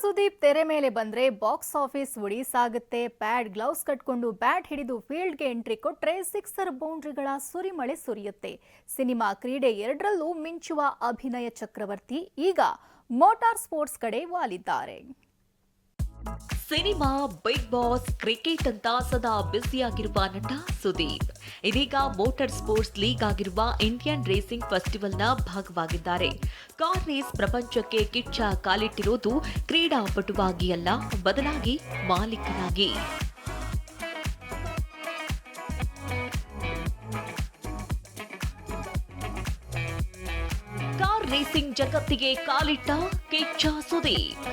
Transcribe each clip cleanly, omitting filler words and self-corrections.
ಸುದೀಪ್ ತೆರೆ ಮೇಲೆ ಬಂದ್ರೆ ಬಾಕ್ಸ್ ಆಫೀಸ್ ಉಡಿ ಸಾಗುತ್ತೆ. ಪ್ಯಾಡ್ ಗ್ಲೌಸ್ ಕಟ್ಕೊಂಡು ಬ್ಯಾಟ್ ಹಿಡಿದು ಫೀಲ್ಡ್ಗೆ ಎಂಟ್ರಿ ಕೊಟ್ರೆ ಸಿಕ್ಸರ್ ಬೌಂಡ್ರಿಗಳ ಸುರಿಮಳೆ ಸುರಿಯುತ್ತೆ. ಸಿನಿಮಾ ಕ್ರೀಡೆ ಎರಡರಲ್ಲೂ ಮಿಂಚುವ ಅಭಿನಯ ಚಕ್ರವರ್ತಿ ಈಗ ಮೋಟಾರ್ ಸ್ಪೋರ್ಟ್ಸ್ ಕಡೆ ವಾಲಿದ್ದಾರೆ. ಸಿನಿಮಾ, ಬಿಗ್ ಬಾಸ್, ಕ್ರಿಕೆಟ್ ಅಂತ ಸದಾ ಬ್ಯುಸಿಯಾಗಿರುವ ನಟ ಸುದೀಪ್ ಇದೀಗ ಮೋಟಾರ್ ಸ್ಪೋರ್ಟ್ಸ್ ಲೀಗ್ ಆಗಿರುವ ಇಂಡಿಯನ್ ರೇಸಿಂಗ್ ಫೆಸ್ಟಿವಲ್ನ ಭಾಗವಾಗಿದ್ದಾರೆ. ಕಾರ್ ರೇಸ್ ಪ್ರಪಂಚಕ್ಕೆ ಕಿಚ್ಚ ಕಾಲಿಟ್ಟಿರೋದು ಕ್ರೀಡಾಪಟುವಾಗಿ ಅಲ್ಲ, ಬದಲಾಗಿ ಮಾಲೀಕನಾಗಿ. ಕಾರ್ ರೇಸಿಂಗ್ ಜಗತ್ತಿಗೆ ಕಾಲಿಟ್ಟ ಕಿಚ್ಚ ಸುದೀಪ್.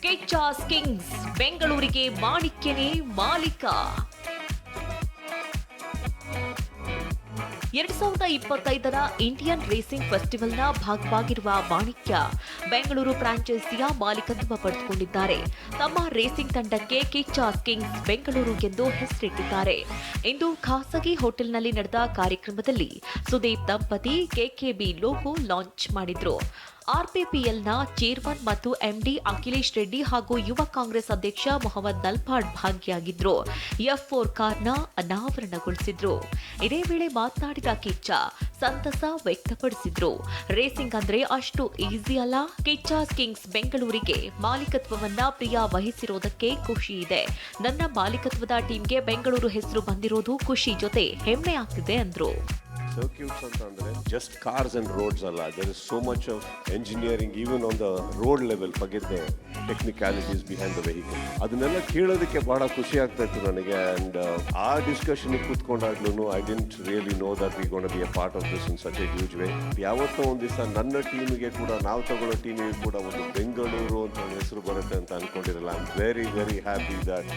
ಕಿಚ್ಚಾಸ್ ಕಿಂಗ್ಸ್ ಬೆಂಗಳೂರಿಗೆ ಮಾಣಿಕ್ಯನೇ ಮಾಲೀಕ. 2025ರ ಇಂಡಿಯನ್ ರೇಸಿಂಗ್ ಫೆಸ್ಟಿವಲ್ನ ಭಾಗವಾಗಿರುವ ಮಾಣಿಕ್ಯ ಬೆಂಗಳೂರು ಫ್ರಾಂಚೈಸಿಯ ಮಾಲೀಕತ್ವ ಪಡೆದುಕೊಂಡಿದ್ದಾರೆ. ತಮ್ಮ ರೇಸಿಂಗ್ ತಂಡಕ್ಕೆ ಕಿಚ್ಚಾಸ್ ಕಿಂಗ್ಸ್ ಬೆಂಗಳೂರು ಎಂದು ಹೆಸರಿಟ್ಟಿದ್ದಾರೆ. ಇಂದು ಖಾಸಗಿ ಹೋಟೆಲ್ನಲ್ಲಿ ನಡೆದ ಕಾರ್ಯಕ್ರಮದಲ್ಲಿ ಸುದೀಪ್ ದಂಪತಿ ಕೆಕೆಬಿ ಲೋಗೋ ಲಾಂಚ್ ಮಾಡಿದ್ರು. ಆರ್ಪಿಪಿಎಲ್ನ ಚೇರ್ಮನ್ ಮತ್ತು ಎಂಡಿ ಅಖಿಲೇಶ್ ರೆಡ್ಡಿ ಹಾಗೂ ಯುವ ಕಾಂಗ್ರೆಸ್ ಅಧ್ಯಕ್ಷ ಮೊಹಮ್ಮದ್ ನಲ್ಪಾಡ್ ಭಾಗಿಯಾಗಿದ್ರು. F4 ಕಾರ್ನ ಅನಾವರಣಗೊಳಿಸಿದ್ರು. ಇದೇ ವೇಳೆ ಮಾತನಾಡಿದ ಕಿಚ್ಚ ಸಂತಸ ವ್ಯಕ್ತಪಡಿಸಿದ್ರು. ರೇಸಿಂಗ್ ಅಂದ್ರೆ ಅಷ್ಟು ಈಸಿ ಅಲ್ಲ. ಕಿಚ್ಚಾಸ್ ಕಿಂಗ್ಸ್ ಬೆಂಗಳೂರಿಗೆ ಮಾಲೀಕತ್ವವನ್ನ ಪ್ರಿಯಾ ವಹಿಸಿರೋದಕ್ಕೆ ಖುಷಿ ಇದೆ. ನನ್ನ ಮಾಲೀಕತ್ವದ ಟೀಮ್ಗೆ ಬೆಂಗಳೂರು ಹೆಸರು ಬಂದಿರೋದು ಖುಷಿ ಜೊತೆ ಹೆಮ್ಮೆ ಆಗ್ತಿದೆ ಅಂದ್ರು. Circuits ಅಂತಂದ್ರೆ just cars and roads ಅಲ್ಲ, there is so much of engineering even on the road level. forget the technicalities behind the vehicle. ಅದನ್ನೆಲ್ಲ ಕೇಳೋದಕ್ಕೆ ಬಹಳ ಖುಷಿ ಆಗ್ತಾ ಇತ್ತು ನನಗೆ. and ಆ discussion ಕೂತ್ಕೊಂಡಾಗ್ಲೂ I didn't really know that we going to be a part of this in such a huge way. ಯಾವತ್ತೋ ಒಂದು ದಿವಸ ನನ್ನ ಟೀಮಿಗೆ ಕೂಡ, ನಾವು ತಗೊಳ್ಳೋ ಟೀಮಿಗೆ ಕೂಡ ಒಂದು ಬೆಂಗಳೂರು ಅಂತ ಹೆಸರು ಬರುತ್ತೆ ಅಂತ ಅನ್ಕೊಂಡಿರಲ್ಲ. I am very very happy that.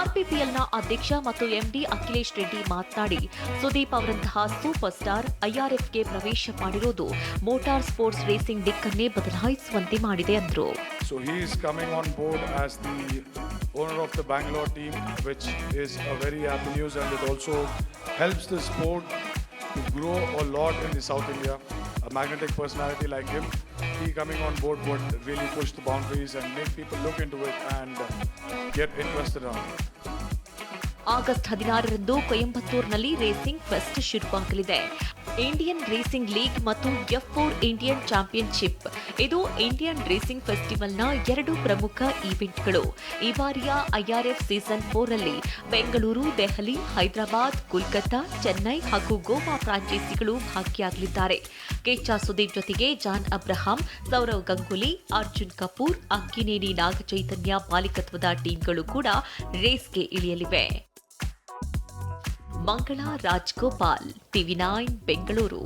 ಆರ್ಪಿಪಿಎಲ್ನ ಅಧ್ಯಕ್ಷ ಮತ್ತು ಎಂಡಿ ಅಖಿಲೇಶ್ ರೆಡ್ಡಿ ಮಾತನಾಡಿ, ಸುದೀಪ್ ಅವರಂತಹ ಸೂಪರ್ ಸ್ಟಾರ್ ಐಆರ್ಎಫ್ಗೆ ಪ್ರವೇಶ ಮಾಡಿರೋದು ಮೋಟಾರ್ ಸ್ಪೋರ್ಟ್ಸ್ ರೇಸಿಂಗ್ ದಿಕ್ಕನ್ನೇ ಬದಲಾಯಿಸುವಂತೆ ಮಾಡಿದೆ ಅಂದ್ರು. So he is coming on board as the owner of the Bangalore team, which is a very happy news, and it also helps the sport to grow a lot in the South India. A magnetic personality like him, he coming on board would really push the boundaries and make people look into it and get interested in it. August 16ರಂದು ಕೊಯಂಬತ್ತೂರಿನಲ್ಲಿ racing fest ಶುರುವಾಗಲಿದೆ. Indian racing league ಮತ್ತು F4 Indian championship ಇದು Indian racing ಫೆಸ್ಟಿವಲ್ನ ಎರಡು ಪ್ರಮುಖ ಈವೆಂಟ್ಗಳು. ಈ ಬಾರಿಯ ಐಆರ್ಎಫ್ ಸೀಸನ್ 4ರಲ್ಲಿ ಬೆಂಗಳೂರು, ದೆಹಲಿ, ಹೈದರಾಬಾದ್, ಕೋಲ್ಕತ್ತಾ, ಚೆನ್ನೈ ಹಾಗೂ ಗೋವಾ ಫ್ರಾಂಚೈಸಿಗಳು ಭಾಗಿಯಾಗಲಿದ್ದಾರೆ. ಕಿಚ್ಚ ಸುದೀಪ್ ಜೊತೆಗೆ ಜಾನ್ ಅಬ್ರಹಾಂ, ಸೌರವ್ ಗಂಗೂಲಿ, ಅರ್ಜುನ್ ಕಪೂರ್, ಅಕ್ಕಿನೇನಿ ನಾಗಚೈತನ್ಯ ಮಾಲೀಕತ್ವದ ಟೀಮ್ಗಳು ಕೂಡ ರೇಸ್ಗೆ ಇಳಿಯಲಿವೆ. ಮಂಗಳಾ ರಾಜ್ಗೋಪಾಲ್, TV9 ಬೆಂಗಳೂರು.